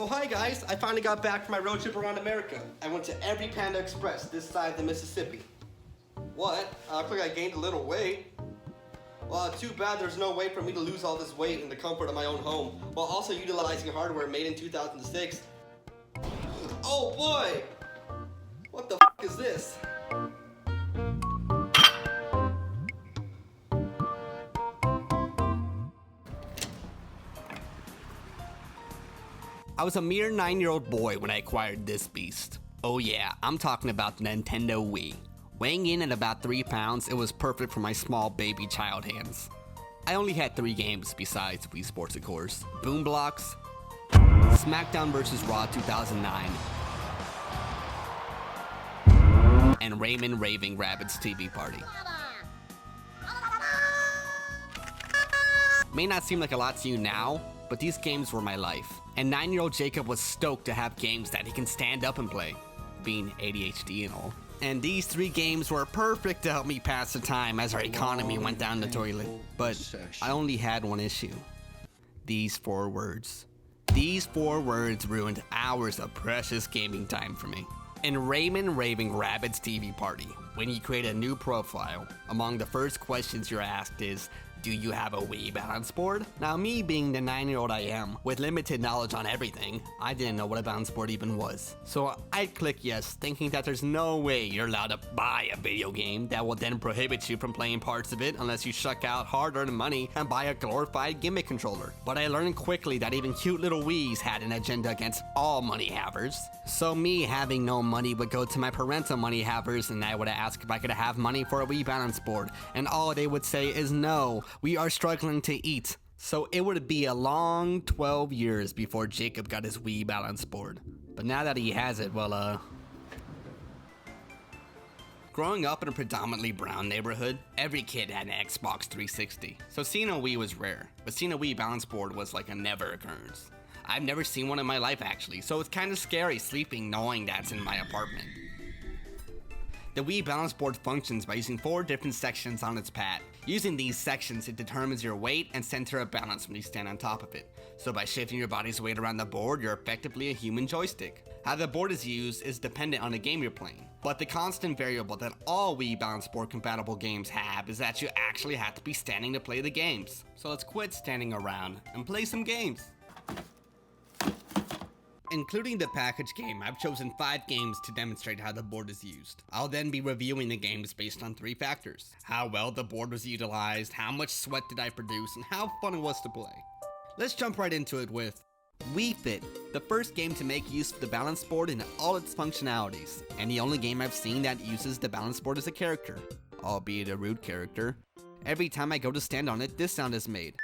Oh, hi guys. I finally got back from my road trip around America. I went to every Panda Express this side of the Mississippi. What? I look like I gained a little weight. Well, too bad there's no way for me to lose all this weight in the comfort of my own home, while also utilizing hardware made in 2006. Oh boy! What the f is this? I was a mere 9-year-old boy when I acquired this beast. Oh yeah, I'm talking about the Nintendo Wii. Weighing in at about 3 pounds, it was perfect for my small baby child hands. I only had 3 games besides Wii Sports, of course. Boom Blocks, SmackDown vs. Raw 2009, and Rayman Raving Rabbids TV Party. May not seem like a lot to you now, but these games were my life. And 9-year-old Jacob was stoked to have games that he can stand up and play, being ADHD and all. And these 3 games were perfect to help me pass the time as our economy went down the toilet. But I only had one issue. These 4 words. These 4 words ruined hours of precious gaming time for me. In Rayman Raving Rabbids TV Party, when you create a new profile, among the first questions you're asked is, do you have a Wii Balance Board? Now, me being the 9-year-old I am, with limited knowledge on everything, I didn't know what a balance board even was. So I'd click yes, thinking that there's no way you're allowed to buy a video game that will then prohibit you from playing parts of it unless you shuck out hard-earned money and buy a glorified gimmick controller. But I learned quickly that even cute little Wiis had an agenda against all money havers. So me having no money would go to my parental money havers and I would ask if I could have money for a Wii Balance Board, and all they would say is no. We are struggling to eat. So it would be a long 12 years before Jacob got his Wii Balance Board. But now that he has it, well, growing up in a predominantly brown neighborhood, every kid had an Xbox 360. So seeing a Wii was rare, but seeing a Wii Balance Board was like a never occurrence. I've never seen one in my life actually, so it's kind of scary sleeping knowing that's in my apartment. The Wii Balance Board functions by using 4 different sections on its pad. Using these sections, it determines your weight and center of balance when you stand on top of it. So by shifting your body's weight around the board, you're effectively a human joystick. How the board is used is dependent on the game you're playing. But the constant variable that all Wii Balance Board compatible games have is that you actually have to be standing to play the games. So let's quit standing around and play some games. Including the package game, I've chosen 5 games to demonstrate how the board is used. I'll then be reviewing the games based on 3 factors: how well the board was utilized, how much sweat did I produce, and how fun it was to play. Let's jump right into it with Wii Fit, the first game to make use of the balance board in all its functionalities, and the only game I've seen that uses the balance board as a character, albeit a rude character. Every time I go to stand on it, this sound is made.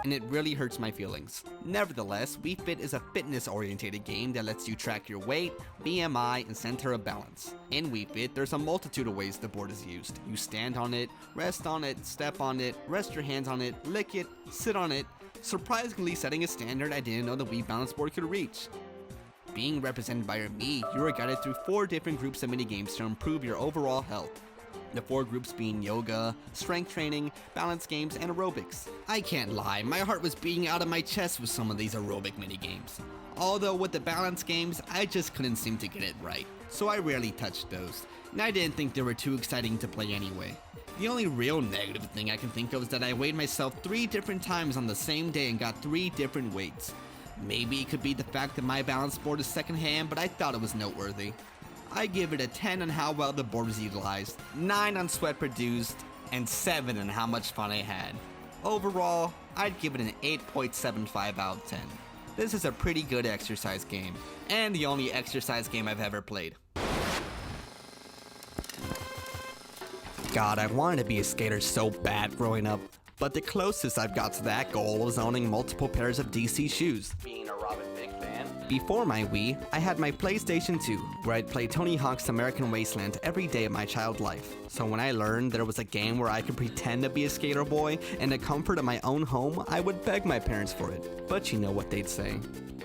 And it really hurts my feelings. Nevertheless, Wii Fit is a fitness-oriented game that lets you track your weight, BMI, and center of balance. In Wii Fit, there's a multitude of ways the board is used. You stand on it, rest on it, step on it, rest your hands on it, lick it, sit on it, surprisingly setting a standard I didn't know the Wii Balance Board could reach. Being represented by your Mii, you are guided through 4 different groups of minigames to improve your overall health. The 4 groups being yoga, strength training, balance games, and aerobics. I can't lie, my heart was beating out of my chest with some of these aerobic minigames. Although with the balance games, I just couldn't seem to get it right, so I rarely touched those, and I didn't think they were too exciting to play anyway. The only real negative thing I can think of is that I weighed myself 3 different times on the same day and got 3 different weights. Maybe it could be the fact that my balance board is secondhand, but I thought it was noteworthy. I give it a 10 on how well the board was utilized, 9 on sweat produced, and 7 on how much fun I had. Overall, I'd give it an 8.75 out of 10. This is a pretty good exercise game, and the only exercise game I've ever played. God, I wanted to be a skater so bad growing up, but the closest I've got to that goal was owning multiple pairs of DC shoes. Being a Robin Big fan. Before my Wii, I had my PlayStation 2, where I'd play Tony Hawk's American Wasteland every day of my child life. So when I learned there was a game where I could pretend to be a skater boy in the comfort of my own home, I would beg my parents for it. But you know what they'd say.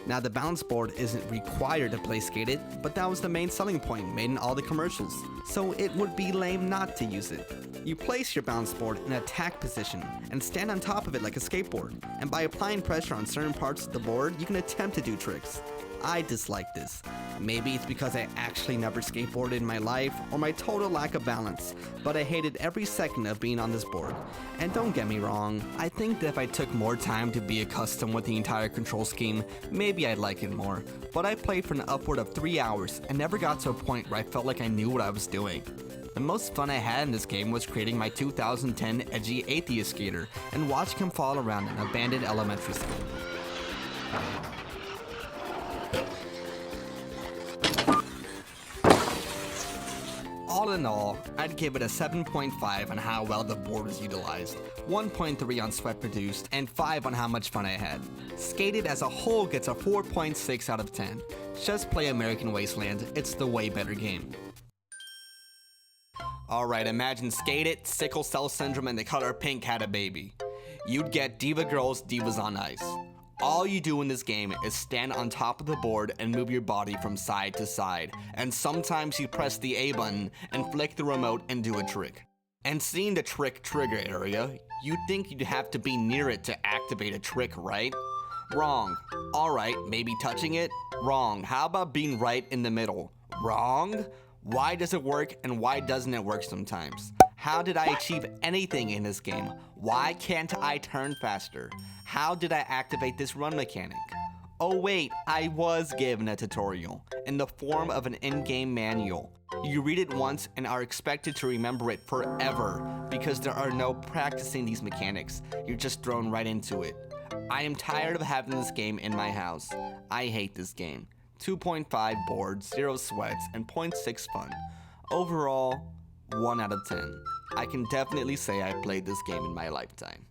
Now, the balance board isn't required to play Skate It, but that was the main selling point made in all the commercials, so it would be lame not to use it. You place your balance board in an attack position and stand on top of it like a skateboard, and by applying pressure on certain parts of the board, you can attempt to do tricks. I dislike this. Maybe it's because I actually never skateboarded in my life, or my total lack of balance, but I hated every second of being on this board. And don't get me wrong, I think that if I took more time to be accustomed with the entire control scheme, maybe I'd like it more. But I played for an upward of 3 hours and never got to a point where I felt like I knew what I was doing. The most fun I had in this game was creating my 2010 edgy atheist skater and watching him fall around an abandoned elementary school. All in all, I'd give it a 7.5 on how well the board was utilized, 1.3 on sweat produced, and 5 on how much fun I had. Skate It as a whole gets a 4.6 out of 10. Just play American Wasteland, it's the way better game. Alright, imagine Skate It, sickle cell syndrome, and the color pink had a baby. You'd get Diva Girls, Divas on Ice. All you do in this game is stand on top of the board and move your body from side to side, and sometimes you press the A button and flick the remote and do a trick. And seeing the trick trigger area, you'd think you'd have to be near it to activate a trick, right? Wrong. Alright, maybe touching it? Wrong. How about being right in the middle? Wrong? Why does it work and why doesn't it work sometimes? How did I achieve anything in this game? Why can't I turn faster? How did I activate this run mechanic? Oh wait, I was given a tutorial in the form of an in-game manual. You read it once and are expected to remember it forever because there are no practicing these mechanics. You're just thrown right into it. I am tired of having this game in my house. I hate this game. 2.5 board, 0 sweats, and 0.6 fun. Overall, 1 out of 10. I can definitely say I played this game in my lifetime.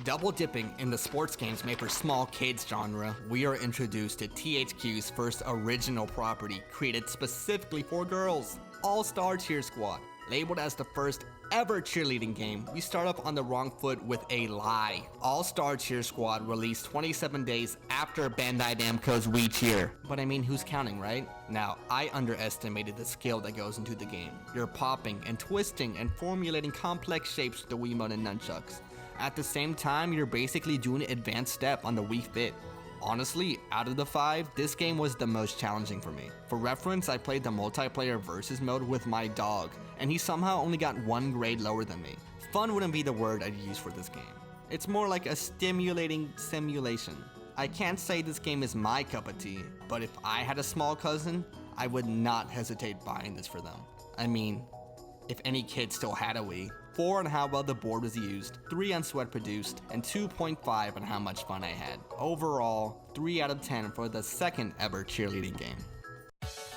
Double dipping in the sports games made for small kids genre, we are introduced to THQ's first original property created specifically for girls, All-Star Cheer Squad. Labeled as the first ever cheerleading game, we start off on the wrong foot with a lie. All-Star Cheer Squad released 27 days after Bandai Namco's Wii Cheer. But I mean, who's counting, right? Now, I underestimated the skill that goes into the game. You're popping and twisting and formulating complex shapes with the Wiimote and nunchucks. At the same time, you're basically doing advanced step on the Wii Fit. Honestly, out of the 5, this game was the most challenging for me. For reference, I played the multiplayer versus mode with my dog, and he somehow only got 1 grade lower than me. Fun wouldn't be the word I'd use for this game. It's more like a stimulating simulation. I can't say this game is my cup of tea, but if I had a small cousin, I would not hesitate buying this for them. I mean, if any kid still had a Wii. 4 on how well the board was used, 3 on sweat produced, and 2.5 on how much fun I had. Overall, 3 out of 10 for the second ever cheerleading game.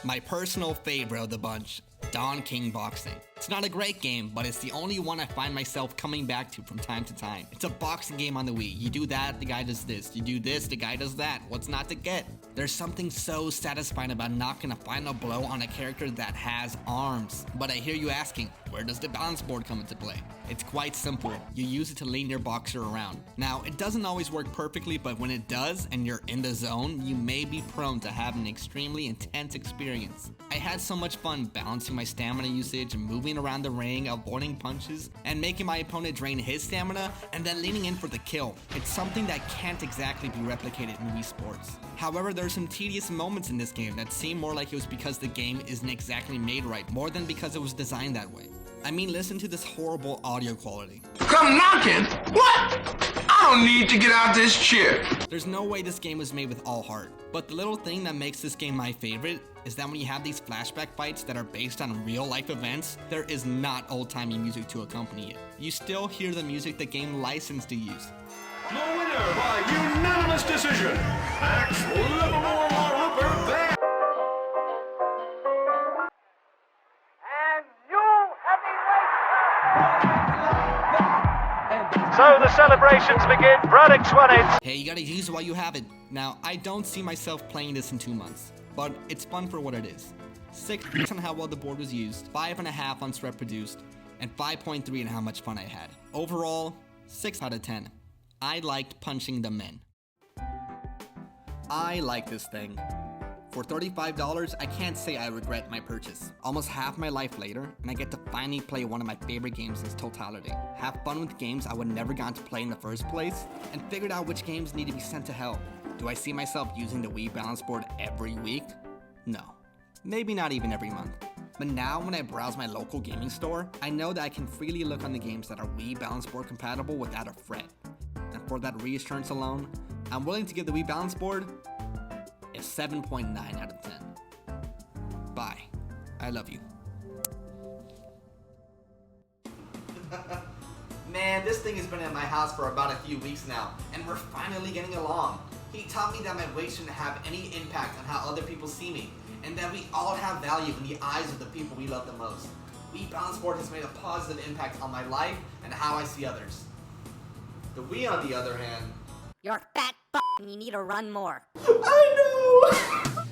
My personal favorite of the bunch, Don King Boxing. It's not a great game, but it's the only one I find myself coming back to from time to time. It's a boxing game on the Wii. You do that, the guy does this. You do this, the guy does that. What's not to get? There's something so satisfying about knocking a final blow on a character that has arms. But I hear you asking, where does the balance board come into play? It's quite simple. You use it to lean your boxer around. Now, it doesn't always work perfectly, but when it does and you're in the zone, you may be prone to have an extremely intense experience. I had so much fun balancing my stamina usage and moving around the ring, avoiding punches, and making my opponent drain his stamina, and then leaning in for the kill. It's something that can't exactly be replicated in Wii Sports. However, there are some tedious moments in this game that seem more like it was because the game isn't exactly made right, more than because it was designed that way. I mean, listen to this horrible audio quality. Come knocking? What? I don't need to get out this chair. There's no way this game was made with all heart. But the little thing that makes this game my favorite is that when you have these flashback fights that are based on real life events, there is not old-timey music to accompany it. You still hear the music the game licensed to use. The winner by unanimous decision, Max Livermore Rupert Bear. So the celebrations begin. Braddock's won it. Hey, you gotta use it while you have it. Now, I don't see myself playing this in 2 months, but it's fun for what it is. 6 on how well the board was used, 5.5 on sweat produced, and 5.3 on how much fun I had. Overall, 6 out of 10. I liked punching them in. I like this thing. For $35, I can't say I regret my purchase. Almost half my life later, and I get to finally play one of my favorite games in its totality. Have fun with games I would never gotten to play in the first place, and figured out which games need to be sent to hell. Do I see myself using the Wii Balance Board every week? No. Maybe not even every month. But now when I browse my local gaming store, I know that I can freely look on the games that are Wii Balance Board compatible without a fret. And for that reassurance alone, I'm willing to give the Wii Balance Board a 7.9 out of 10. Bye. I love you. Man, this thing has been in my house for about a few weeks now, and we're finally getting along. He taught me that my weight shouldn't have any impact on how other people see me, and that we all have value in the eyes of the people we love the most. Wii Balance Board has made a positive impact on my life and how I see others. The Wii, on the other hand... You're fat and you need to run more. I know!